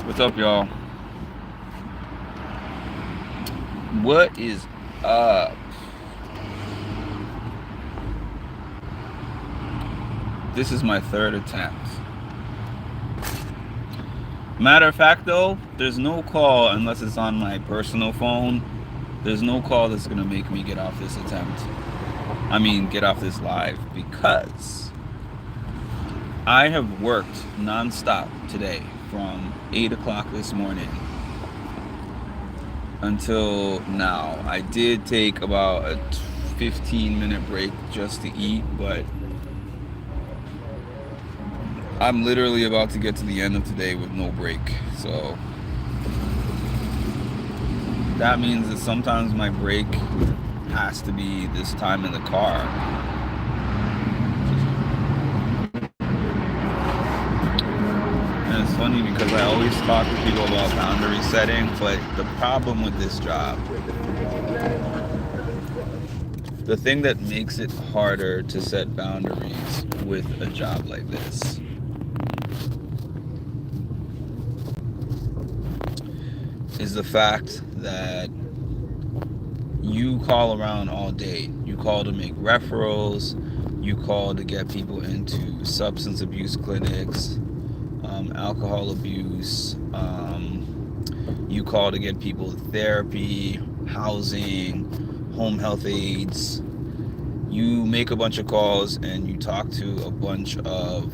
What's up, y'all? What is up? This is my third attempt. Matter of fact, though, there's no call unless it's on my personal phone. There's no call that's gonna make me get off this attempt. Get off this live because I have worked nonstop today from 8 o'clock this morning until now. I did take about a 15-minute break just to eat, but I'm literally about to get to the end of today with no break. So that means that sometimes my break has to be this time in the car. And it's funny because I always talk to people about boundary setting, but the problem with this job, the thing that makes it harder to set boundaries with a job like this, is the fact that you call around all day. You call to make referrals, you call to get people into substance abuse clinics, alcohol abuse, you call to get people therapy, housing, home health aides. You make a bunch of calls and you talk to a bunch of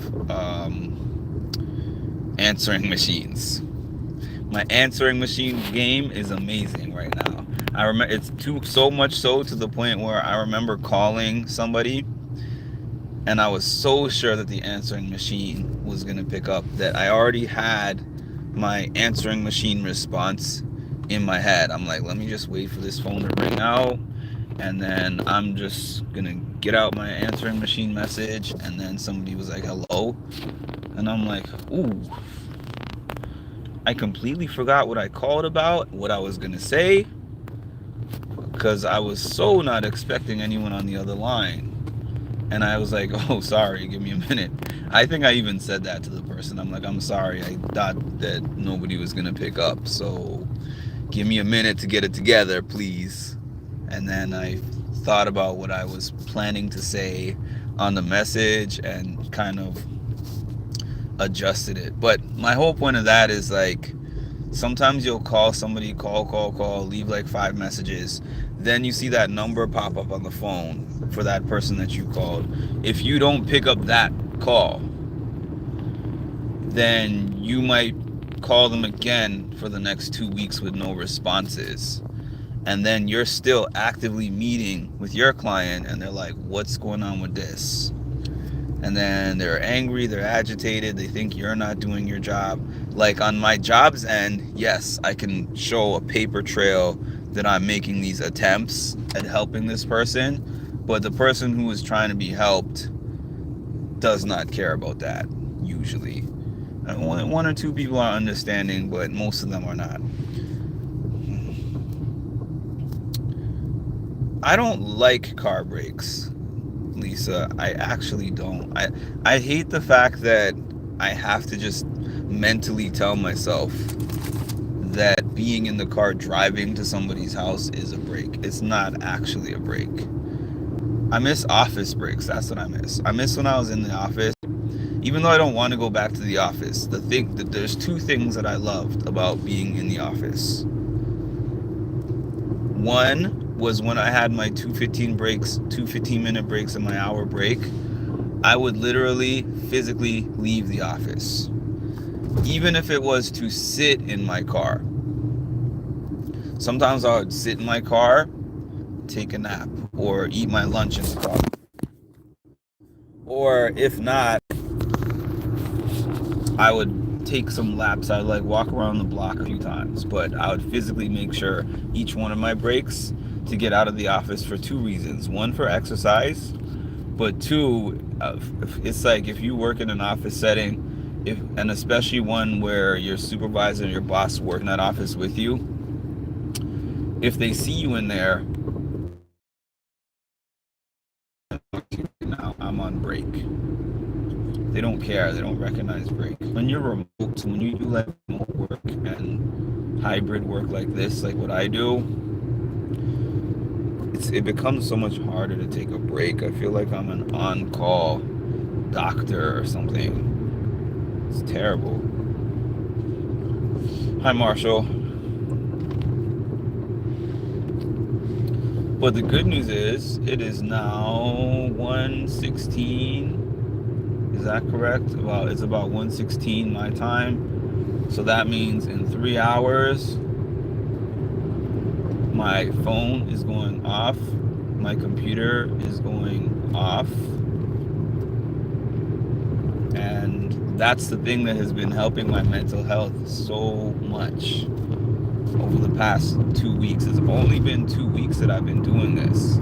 answering machines. My answering machine game is amazing right now. I remember it's so much so to the point where I remember calling somebody and I was so sure that the answering machine was going to pick up that I already had my answering machine response in my head. I'm like, let me just wait for this phone to ring out, and then I'm just going to get out my answering machine message, and then somebody was like, hello, and I'm like, ooh, I completely forgot what I called about, what I was going to say, because I was so not expecting anyone on the other line. And I was like, oh, sorry, give me a minute. I think I even said that to the person. I'm like, I'm sorry, I thought that nobody was going to pick up, so give me a minute to get it together, please. And then I thought about what I was planning to say on the message and kind of adjusted it. But my whole point of that is, like, sometimes you'll call somebody, call, leave like 5 messages. Then you see that number pop up on the phone for that person that you called. If you don't pick up that call, then you might call them again for the next 2 weeks with no responses. And then you're still actively meeting with your client and they're like, what's going on with this? And then they're angry, they're agitated, they think you're not doing your job. Like, on my job's end, yes, I can show a paper trail that I'm making these attempts at helping this person, but the person who is trying to be helped does not care about that, usually. One or two people are understanding, but most of them are not. I don't like car brakes, Lisa. I actually don't. I hate the fact that I have to just mentally tell myself that being in the car driving to somebody's house is a break. It's not actually a break. I miss office breaks. That's what I miss. I miss when I was in the office. Even though I don't want to go back to the office, there's 2 things that I loved about being in the office. One was when I had my 15-minute breaks and my hour break, I would literally physically leave the office. Even if it was to sit in my car. Sometimes I would sit in my car, take a nap, or eat my lunch in the car. Or if not, I would take some laps. I'd like walk around the block a few times, but I would physically make sure each one of my breaks to get out of the office for 2 reasons. One, for exercise, but 2, it's like if you work in an office setting, and especially one where your supervisor and your boss work in that office with you, if they see you in there, now I'm on break. They don't care. They don't recognize break. When you're remote, when you do like remote work and hybrid work like this, like what I do, it becomes so much harder to take a break. I feel like I'm an on-call doctor or something. It's terrible. Hi, Marshall. But the good news is, it is now 1:16. Is that correct? It's about 1:16 my time. So that means in 3 hours, my phone is going off. My computer is going off. And that's the thing that has been helping my mental health so much over the past 2 weeks. It's only been 2 weeks that I've been doing this.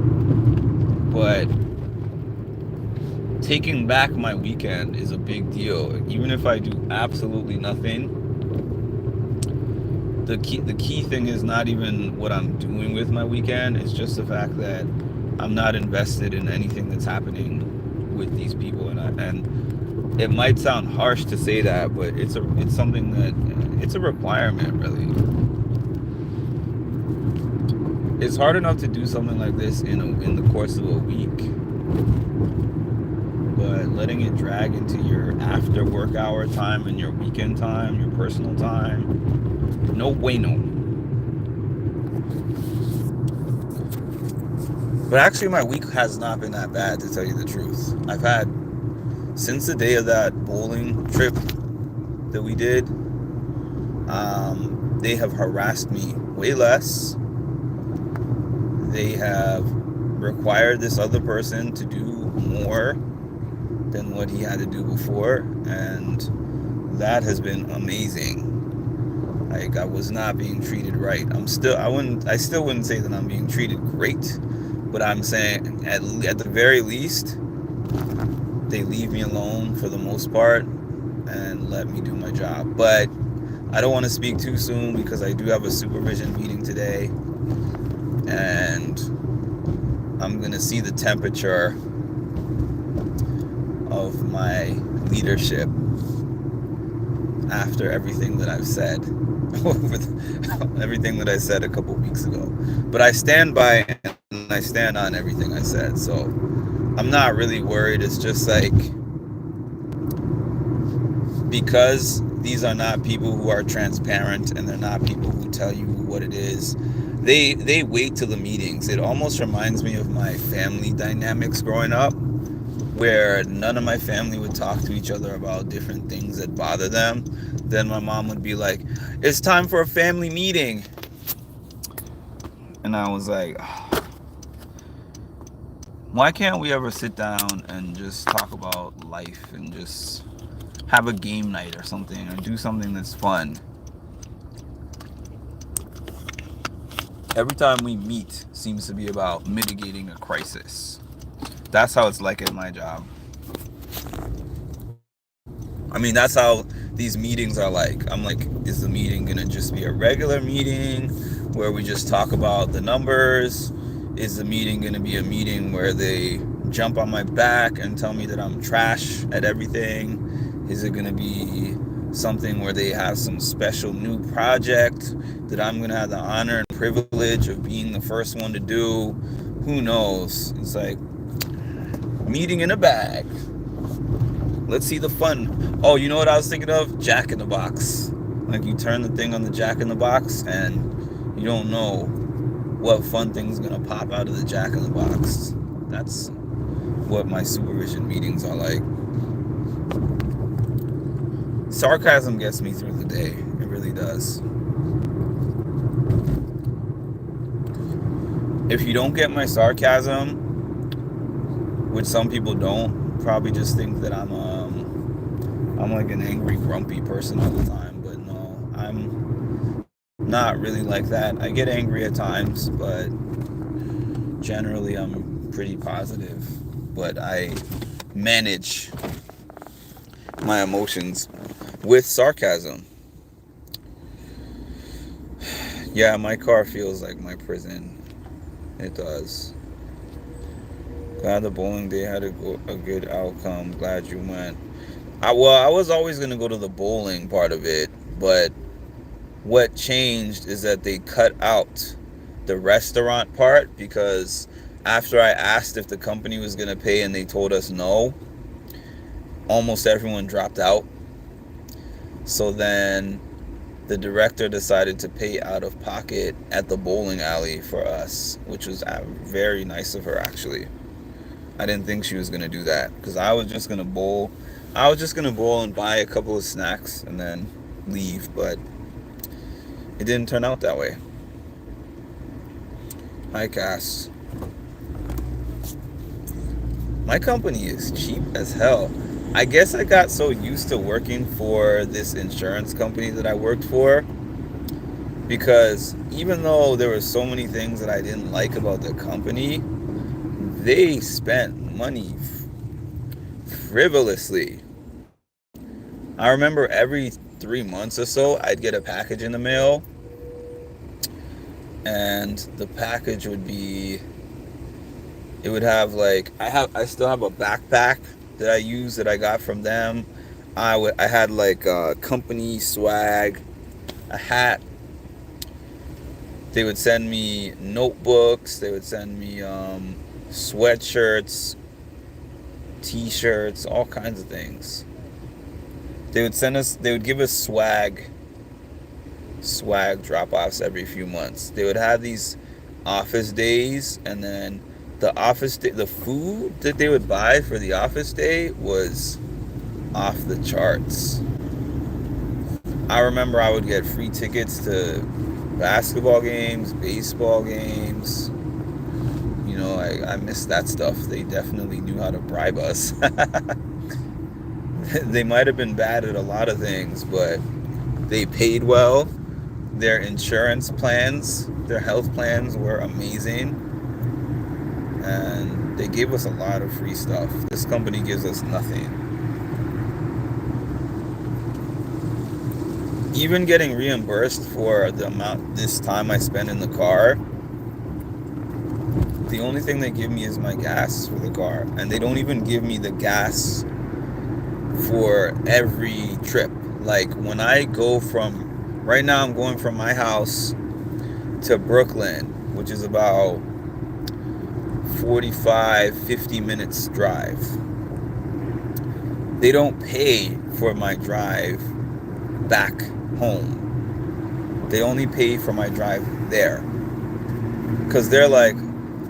But taking back my weekend is a big deal. Even if I do absolutely nothing, the key thing is not even what I'm doing with my weekend. It's just the fact that I'm not invested in anything that's happening with these people. And it might sound harsh to say that, but it's something that it's a requirement, really. It's hard enough to do something like this in the course of a week, but letting it drag into your after work hour time and your weekend time, your personal time, no bueno. But actually my week has not been that bad, to tell you the truth. I've had, since the day of that bowling trip that we did, they have harassed me way less. They have required this other person to do more than what he had to do before, and that has been amazing. Like, I was not being treated right. I still wouldn't say that I'm being treated great, but I'm saying at the very least, they leave me alone for the most part and let me do my job. But I don't want to speak too soon because I do have a supervision meeting today, and I'm going to see the temperature of my leadership after everything that I've said, everything that I said a couple weeks ago. But I stand by and I stand on everything I said, so I'm not really worried. It's just like, because these are not people who are transparent and they're not people who tell you what it is, they wait till the meetings. It almost reminds me of my family dynamics growing up, where none of my family would talk to each other about different things that bother them. Then my mom would be like, "It's time for a family meeting." And I was like, why can't we ever sit down and just talk about life and just have a game night or something, or do something that's fun? Every time we meet seems to be about mitigating a crisis. That's how it's like at my job. I mean, that's how these meetings are like. I'm like, is the meeting gonna just be a regular meeting where we just talk about the numbers? Is the meeting gonna be a meeting where they jump on my back and tell me that I'm trash at everything? Is it gonna be something where they have some special new project that I'm gonna have the honor and privilege of being the first one to do? Who knows? It's like meeting in a bag. Let's see the fun. Oh, you know what I was thinking of? Jack in the Box. Like, you turn the thing on the Jack in the Box and you don't know what fun thing's gonna pop out of the Jack in the Box. That's what my supervision meetings are like. Sarcasm gets me through the day. It really does. If you don't get my sarcasm, which some people don't, probably just think that I'm like an angry, grumpy person all the time. But no, I'm not really like that. I get angry at times, but generally I'm pretty positive. But I manage my emotions with sarcasm. Yeah, my car feels like my prison. It does. Glad the bowling day had a good outcome. Glad you went. I was always going to go to the bowling part of it, but what changed is that they cut out the restaurant part, because after I asked if the company was going to pay and they told us no, almost everyone dropped out. So then the director decided to pay out of pocket at the bowling alley for us, which was very nice of her, actually. I didn't think she was going to do that, because I was just going to bowl. I was just going to bowl and buy a couple of snacks and then leave, but it didn't turn out that way. Hi, Cass. My company is cheap as hell. I guess I got so used to working for this insurance company that I worked for, because even though there were so many things that I didn't like about the company, they spent money frivolously. I remember every 3 months or so, I'd get a package in the mail, and the package would be, it would have like, I still have a backpack that I use that I got from them. I had like company swag, a hat. They would send me notebooks. They would send me sweatshirts, t-shirts, all kinds of things. They would give us swag drop-offs every few months. They would have these office days, and then the food that they would buy for the office day was off the charts. I remember I would get free tickets to basketball games, baseball games. You know, I missed that stuff. They definitely knew how to bribe us. They might have been bad at a lot of things, but they paid well. Their insurance plans, their health plans were amazing. And they gave us a lot of free stuff. This company gives us nothing. Even getting reimbursed for the amount this time I spend in the car, the only thing they give me is my gas for the car. And they don't even give me the gas for every trip. Like when I go right now I'm going from my house to Brooklyn, which is about 45-50 minutes drive. They don't pay for my drive back home. They only pay for my drive there, because they're like,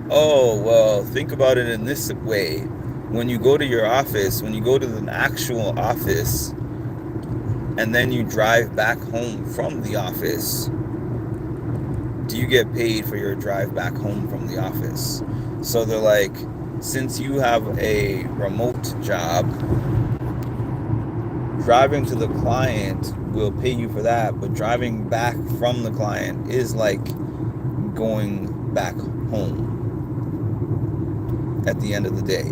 oh, well, think about it in this way. When you go to your office, when you go to the actual office, and then you drive back home from the office, do you get paid for your drive back home from the office? So they're like, since you have a remote job, driving to the client will pay you for that, but driving back from the client is like going back home at the end of the day.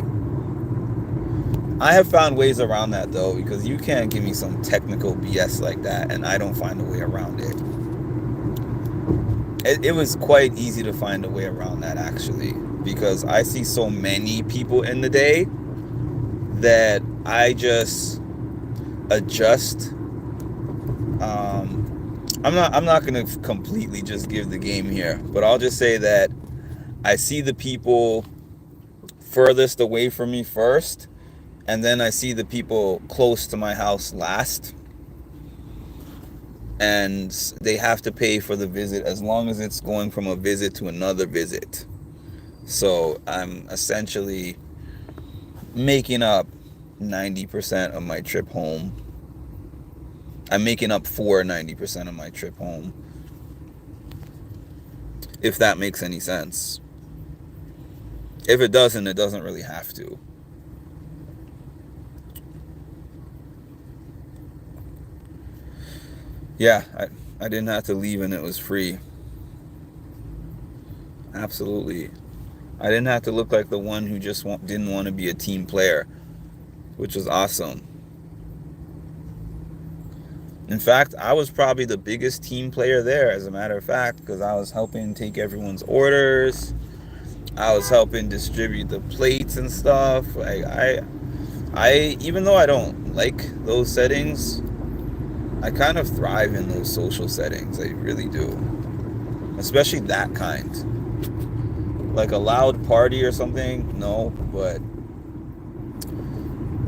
I have found ways around that though, because you can't give me some technical BS like that and I don't find a way around it. It was quite easy to find a way around that, actually, because I see so many people in the day that I just adjust. I'm not going to completely just give the game here, but I'll just say that I see the people furthest away from me first, and then I see the people close to my house last. And they have to pay for the visit as long as it's going from a visit to another visit. So I'm essentially making up 90% of my trip home. I'm making up for 90% of my trip home, if that makes any sense. If it doesn't, it doesn't really have to. Yeah, I didn't have to leave and it was free. Absolutely. I didn't have to look like the one who just didn't want to be a team player, which was awesome. In fact, I was probably the biggest team player there, as a matter of fact, because I was helping take everyone's orders. I was helping distribute the plates and stuff. Like Even though I don't like those settings, I kind of thrive in those social settings. I really do. Especially that kind. Like a loud party or something, no, but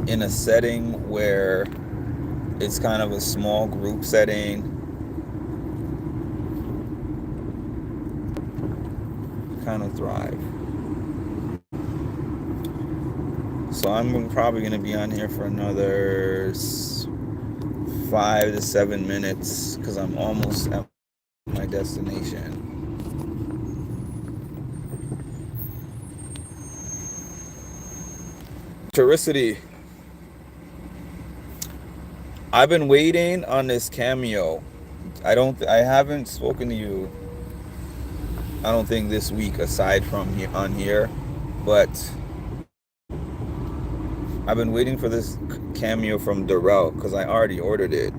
in a setting where it's kind of a small group setting, kind of thrive. So I'm probably going to be on here for another 5 to 7 minutes because I'm almost at my destination. Touricity. I've been waiting on this cameo. I haven't spoken to you, I don't think, this week aside from here on here, but I've been waiting for this cameo from Darrell because I already ordered it.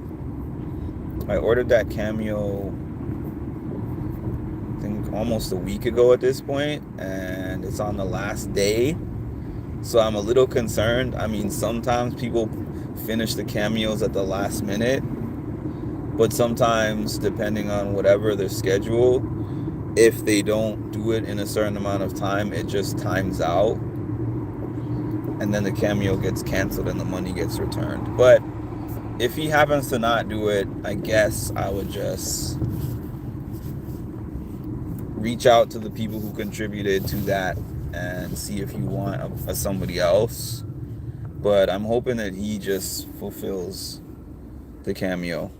I ordered that cameo, I think, almost a week ago at this point, and it's on the last day. So I'm a little concerned. I mean, sometimes people finish the cameos at the last minute, but sometimes, depending on whatever their schedule, if they don't do it in a certain amount of time, it just times out. And then the cameo gets canceled and the money gets returned. But if he happens to not do it, I guess I would just reach out to the people who contributed to that and see if you want somebody else. But I'm hoping that he just fulfills the cameo.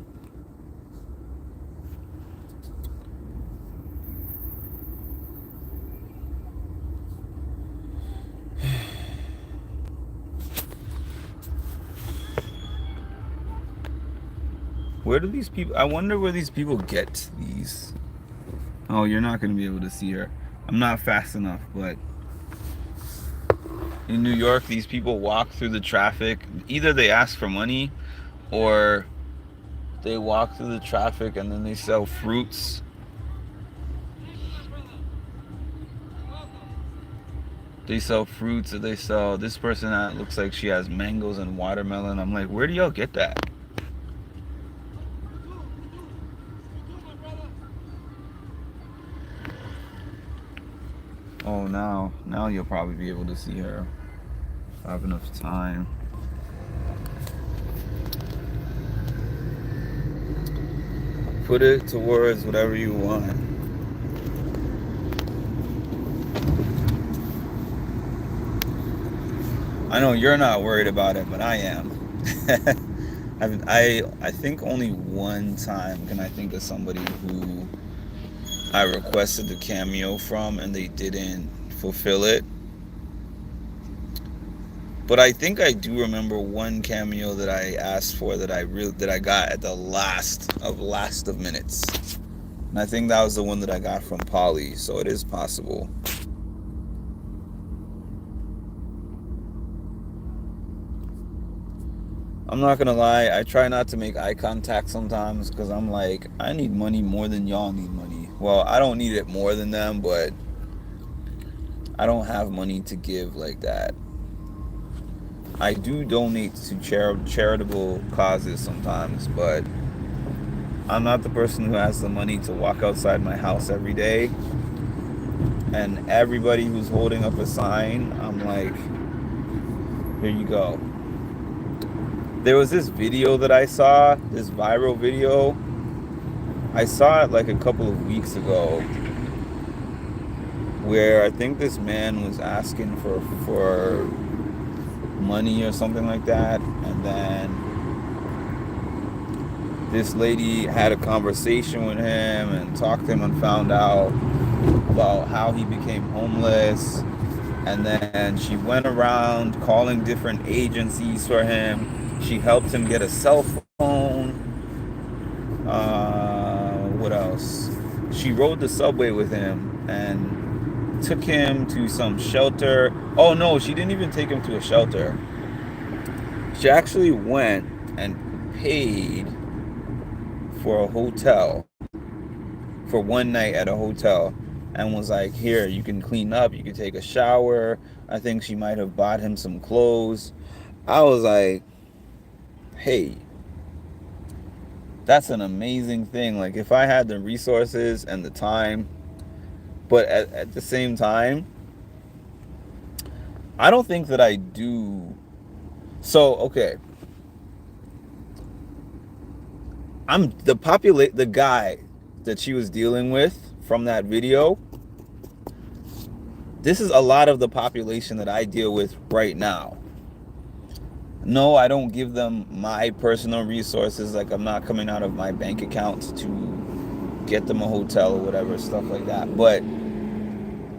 Where do these people, I wonder where these people get these. Oh, you're not going to be able to see her. I'm not fast enough, but in New York, these people walk through the traffic. Either they ask for money or they walk through the traffic and then they sell fruits. They sell fruits, or they sell, this person that looks like she has mangoes and watermelon. I'm like, where do y'all get that? Oh, now you'll probably be able to see her. If I have enough time. Put it towards whatever you want. I know you're not worried about it, but I am. I think only one time can I think of somebody who I requested the cameo from and they didn't fulfill it. But I think I do remember one cameo that I asked for that I got at the last of minutes. And I think that was the one that I got from Polly, so it is possible. I'm not gonna lie, I try not to make eye contact sometimes because I'm like, I need money more than y'all need money. Well, I don't need it more than them, but I don't have money to give like that. I do donate to charitable causes sometimes, but I'm not the person who has the money to walk outside my house every day. And everybody who's holding up a sign, I'm like, here you go. There was this video that I saw, this viral video. I saw it like a couple of weeks ago, where I think this man was asking for money or something like that, and then this lady had a conversation with him and talked to him and found out about how he became homeless, and then she went around calling different agencies for him. She helped him get a cell phone. What else? She rode the subway with him and took him to some shelter. Oh no, she didn't even take him to a shelter. She actually went and paid for a hotel, for one night at a hotel, and was like, here, you can clean up, you can take a shower. I think she might have bought him some clothes. I was like, hey, that's an amazing thing. Like, if I had the resources and the time, but at the same time, I don't think that I do. So, okay, the guy that she was dealing with from that video. This is a lot of the population that I deal with right now. No, I don't give them my personal resources. Like, I'm not coming out of my bank account to get them a hotel or whatever, stuff like that. But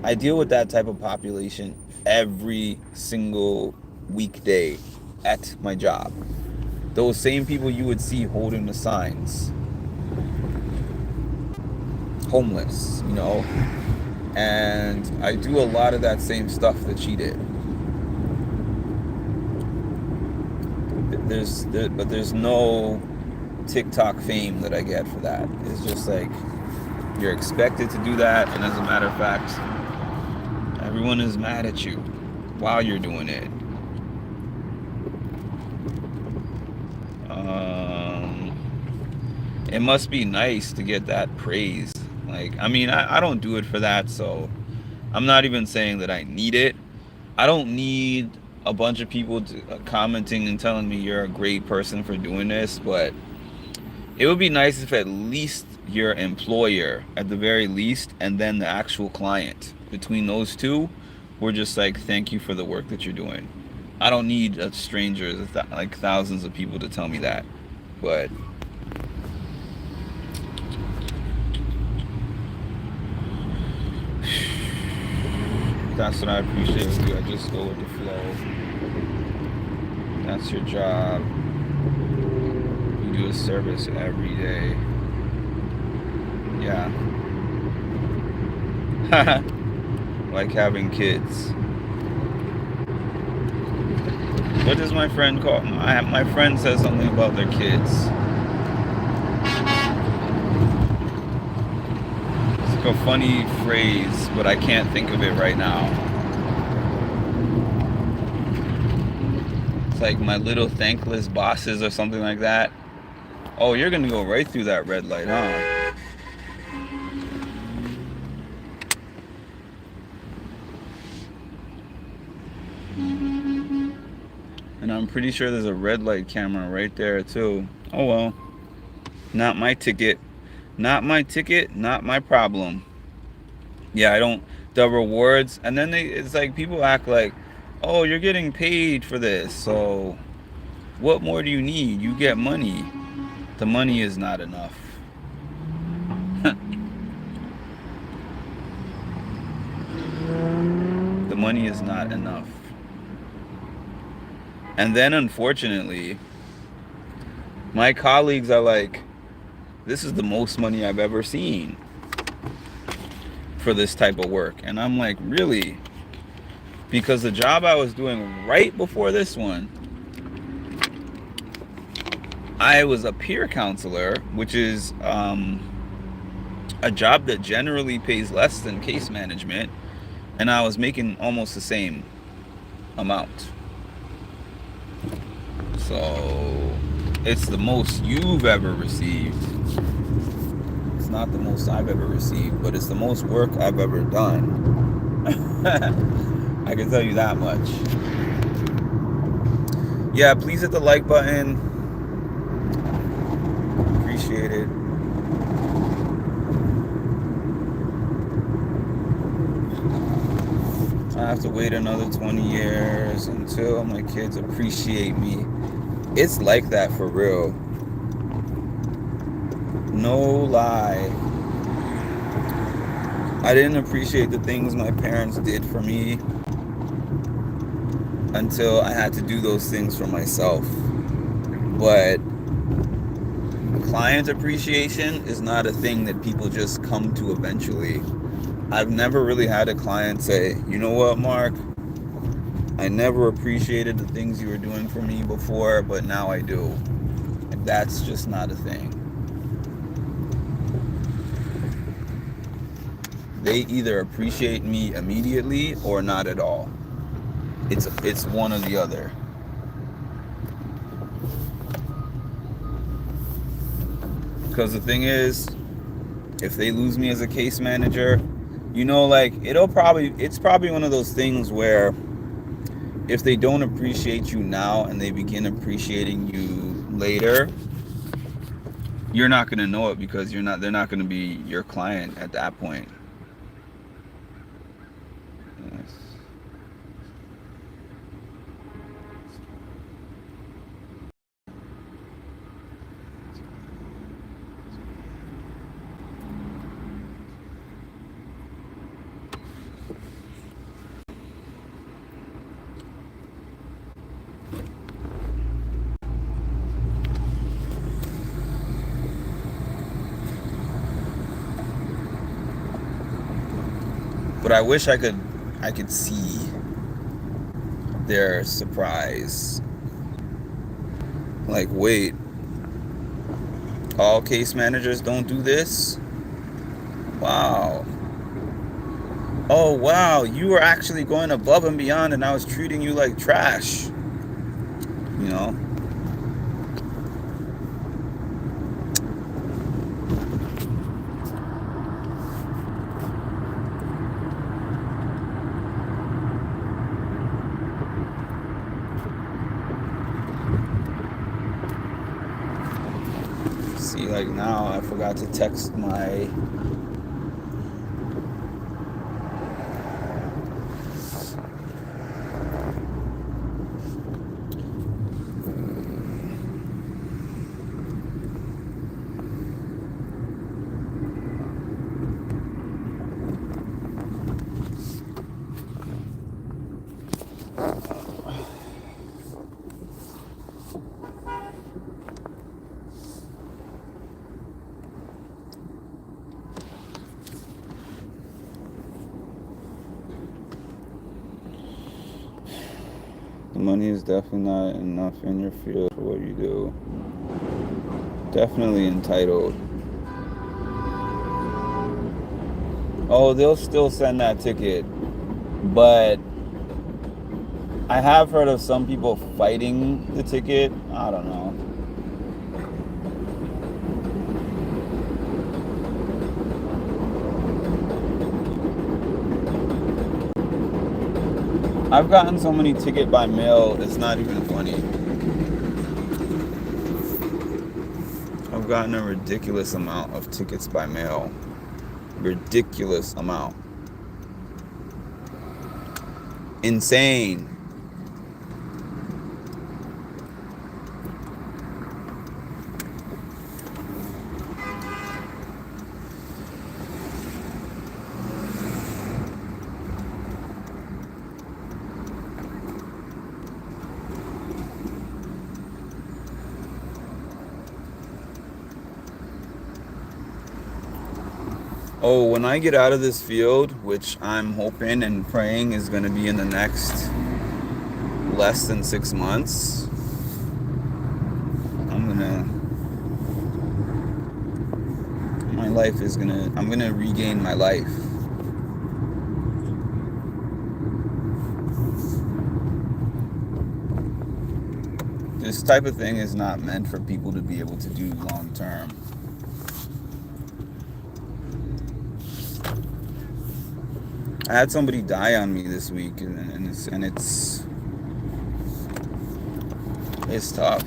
I deal with that type of population every single weekday at my job. Those same people you would see holding the signs, homeless, and I do a lot of that same stuff that she did. But there's no TikTok fame that I get for that. It's just like you're expected to do that, and as a matter of fact, everyone is mad at you while you're doing it. It must be nice to get that praise. Like, I mean, I don't do it for that, so I'm not even saying that I need it. I don't need a bunch of people commenting and telling me you're a great person for doing this, but it would be nice if at least your employer, at the very least, and then the actual client, between those two, were just like, thank you for the work that you're doing. I don't need strangers, like thousands of people, to tell me that. But that's what I appreciate with you. I just go with the flow. That's your job. You do a service every day. Yeah. Like having kids. What does my friend call? My friend says something about their kids. It's like a funny phrase, but I can't think of it right now. It's like my little thankless bosses or something like that. Oh, you're gonna go right through that red light, huh? And I'm pretty sure there's a red light camera right there too. Oh well. Not my ticket. Not my ticket, not my problem. Yeah, I don't, the rewards, and then it's like people act like, oh, you're getting paid for this, so what more do you need? You get money. The money is not enough. The money is not enough. And then, unfortunately, my colleagues are like, this is the most money I've ever seen for this type of work. And I'm like, really? Because the job I was doing right before this one, I was a peer counselor, which is a job that generally pays less than case management, and I was making almost the same amount. So it's the most you've ever received. It's not the most I've ever received, but it's the most work I've ever done. I can tell you that much. Yeah, please hit the like button. Appreciate it. I have to wait another 20 years until my kids appreciate me. It's like that for real. No lie. I didn't appreciate the things my parents did for me until I had to do those things for myself. But client appreciation is not a thing that people just come to eventually. I've never really had a client say, you know what, Mark? I never appreciated the things you were doing for me before, but now I do. And that's just not a thing. They either appreciate me immediately or not at all. It's one or the other. Because the thing is, if they lose me as a case manager, like it's probably one of those things where if they don't appreciate you now and they begin appreciating you later, you're not going to know it because they're not going to be your client at that point. Yes. But I wish I could see their surprise. Like, wait, all case managers don't do this? Wow. Oh, wow, you were actually going above and beyond and I was treating you like trash. You know? See, like now I forgot to text my the money is definitely not enough in your field for what you do. Definitely entitled. Oh, they'll still send that ticket. But I have heard of some people fighting the ticket. I don't know. I've gotten so many tickets by mail, it's not even funny. I've gotten a ridiculous amount of tickets by mail. Ridiculous amount. Insane. Oh, when I get out of this field, which I'm hoping and praying is going to be in the next less than 6 months, I'm gonna regain my life. This type of thing is not meant for people to be able to do long term. I had somebody die on me this week, and it's tough.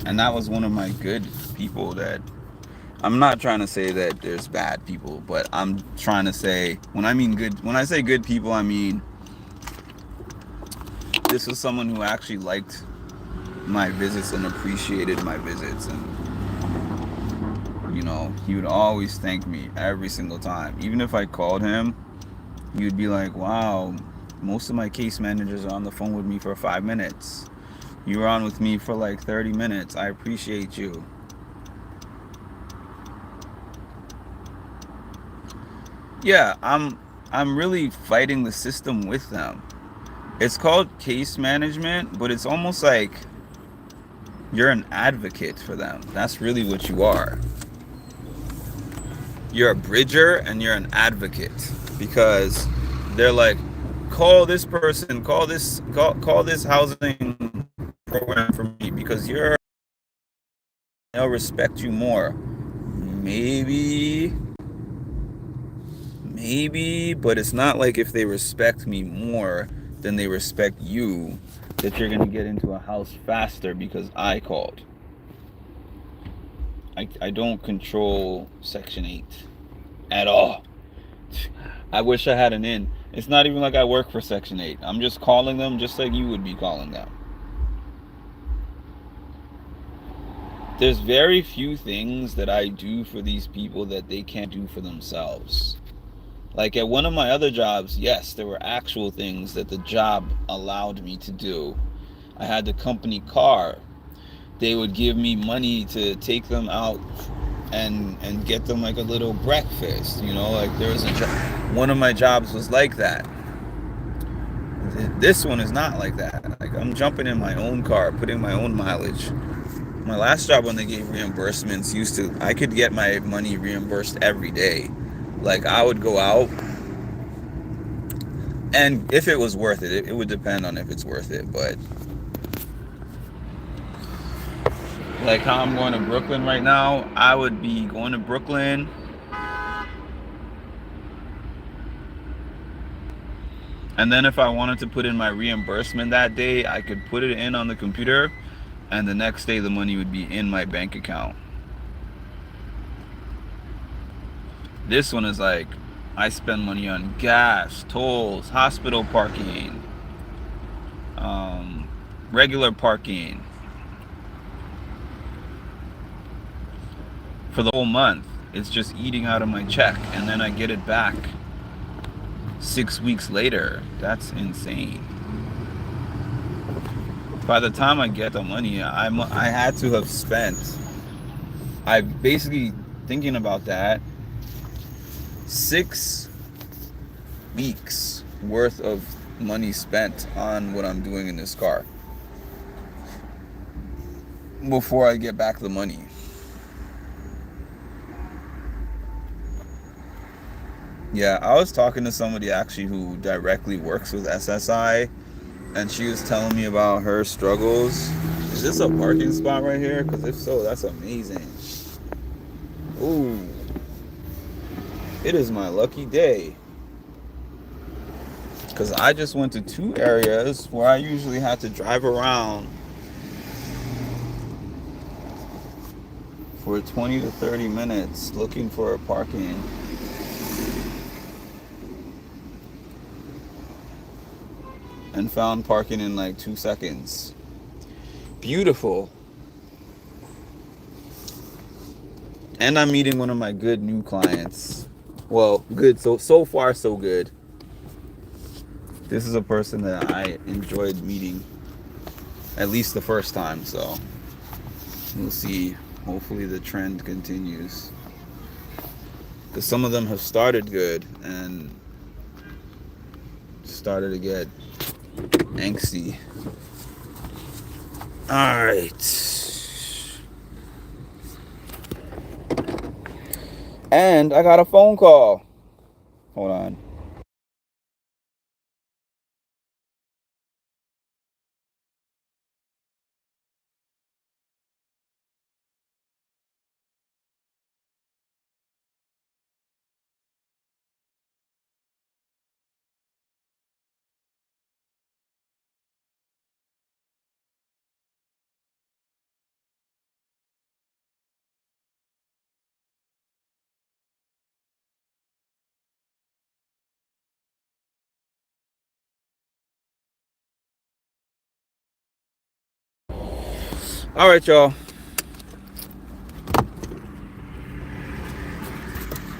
And that was one of my good people. That I'm not trying to say that there's bad people, but I'm trying to say when I say good people, I mean this was someone who actually liked my visits and appreciated my visits, and he would always thank me every single time. Even if I called him, he would be like, wow, most of my case managers are on the phone with me for 5 minutes. You were on with me for like 30 minutes. I appreciate you. Yeah, I'm really fighting the system with them. It's called case management, but it's almost like you're an advocate for them. That's really what you are. You're a bridger and you're an advocate, because they're like, call this person, call this housing program for me, because they'll respect you more. maybe, but it's not like if they respect me more than they respect you, that you're gonna get into a house faster because I called. I don't control Section 8 at all. I wish I had an in. It's not even like I work for Section 8. I'm just calling them just like you would be calling them. There's very few things that I do for these people that they can't do for themselves. Like at one of my other jobs, yes, there were actual things that the job allowed me to do. I had the company car. They would give me money to take them out and get them like a little breakfast, like there was one of my jobs was like that. This one is not like that. Like I'm jumping in my own car, putting my own mileage. My last job when they gave reimbursements I could get my money reimbursed every day. Like I would go out, and if it was worth it, it would depend on if it's worth it, but like how I'm going to Brooklyn right now, I would be going to Brooklyn and then if I wanted to put in my reimbursement that day, I could put it in on the computer, and the next day the money would be in my bank account. This one is like, I spend money on gas, tolls, hospital parking, regular parking for the whole month. It's just eating out of my check, and then I get it back 6 weeks later. That's insane. By the time I get the money, I had to have spent, I basically, thinking about that, 6 weeks worth of money spent on what I'm doing in this car before I get back the money. Yeah, I was talking to somebody actually who directly works with SSI, and she was telling me about her struggles. Is this a parking spot right here? Because if so, that's amazing. Ooh. It is my lucky day. Because I just went to 2 areas where I usually have to drive around for 20 to 30 minutes looking for a parking. And found parking in like 2 seconds. Beautiful. And I'm meeting one of my good new clients. Well, good. So far, so good. This is a person that I enjoyed meeting at least the first time. So we'll see. Hopefully the trend continues. Because some of them have started good and started to get angsty. All right. And I got a phone call. Hold on. All right, y'all.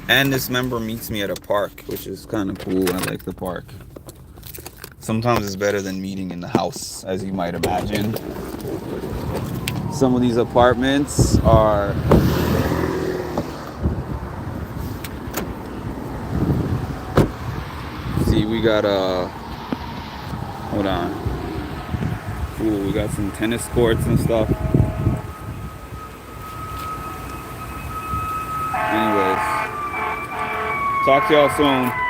And this member meets me at a park, which is kind of cool. I like the park. Sometimes it's better than meeting in the house, as you might imagine. Some of these apartments are see, we got hold on. Ooh, we got some tennis courts and stuff. Anyways, talk to y'all soon.